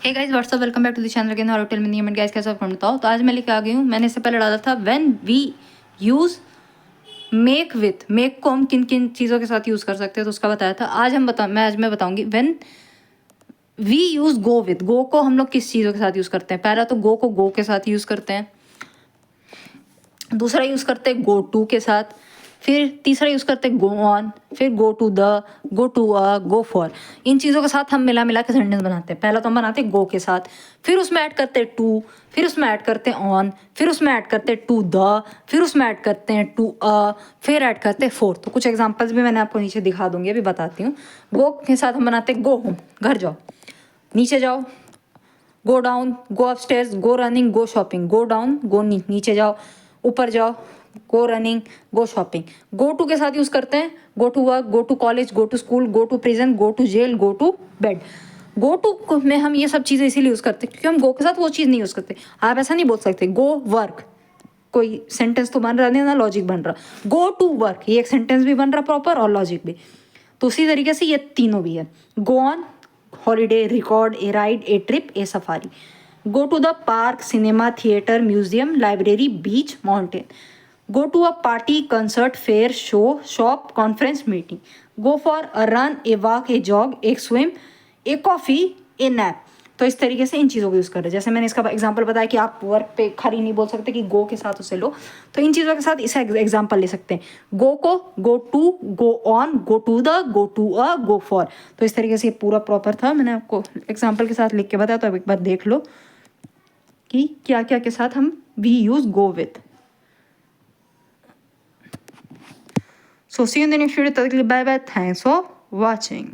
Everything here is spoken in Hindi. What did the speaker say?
Hey guys what's up, welcome back to the channel again. Hotel में नियमन गाइस कैसे आप बताओ। तो आज मैं लेके आ गई हूँ, मैंने इससे पहले डाला था when we use make with. Make को हम किन किन चीज़ों के साथ यूज़ कर सकते हैं तो उसका बताया था। आज मैं बताऊंगी when we use go with. Go को हम लोग किस चीज़ों के साथ यूज़ करते हैं। पहला तो गो को गो के साथ यूज़ करते हैं, दूसरा यूज़ करते हैं गो टू के साथ, फिर तीसरा यूज़ करते हैं गो ऑन, फिर go to the, go to a, go for. इन चीज़ों के साथ हम मिला मिला के सेंटेंस बनाते हैं। पहला तो हम बनाते हैं गो के साथ, फिर उसमें ऐड करते हैं टू, फिर उसमें ऐड करते हैं ऑन, फिर उसमें ऐड करते हैं टू द, फिर उसमें ऐड करते हैं टू अ, फिर ऐड करते हैं फोर। तो कुछ एग्जाम्पल्स भी मैंने आपको नीचे दिखा दूंगी, अभी बताती हूँ। गो के साथ हम बनाते हैं गो होम, घर जाओ, नीचे जाओ, go down, go upstairs, go running, go shopping. Go down, go नीचे जाओ, ऊपर जाओ, go running, go shopping. Go to के साथ यूज़ करते हैं go to work, go to college, go to school, go to prison, go to jail, go to bed. Go to में हम ये सब चीज़ें इसीलिए यूज़ करते हैं क्योंकि हम गो के साथ वो चीज़ नहीं यूज़ करते। आप ऐसा नहीं बोल सकते गो वर्क, कोई सेंटेंस तो बन रहा नहीं ना, लॉजिक बन रहा। गो टू वर्क, ये एक सेंटेंस भी बन रहा प्रॉपर और लॉजिक भी। तो उसी तरीके से ये तीनों भी है। Go on holiday, record, a ride, a trip, a safari. Go to the park, cinema, theatre, museum, library, beach, mountain. Go to a party, concert, fair, show, shop, conference, meeting. Go for a run, a walk, a jog, a swim, a coffee, a nap. तो इस तरीके से इन चीज़ों को यूज़ कर रहे हैं। जैसे मैंने इसका एग्जांपल बताया कि आप वर्क पे खाली नहीं बोल सकते कि गो के साथ उसे लो, तो इन चीज़ों के साथ इसे एग्जांपल ले सकते हैं। गो को go to, go on, go to the, go to a, go for. तो इस तरीके से ये पूरा प्रॉपर था, मैंने आपको एग्जाम्पल के साथ लिख के बताया। तो अब एक बार देख लो कि क्या क्या के साथ हम we use go with. So see you in the next video. Bye bye. Thanks for watching.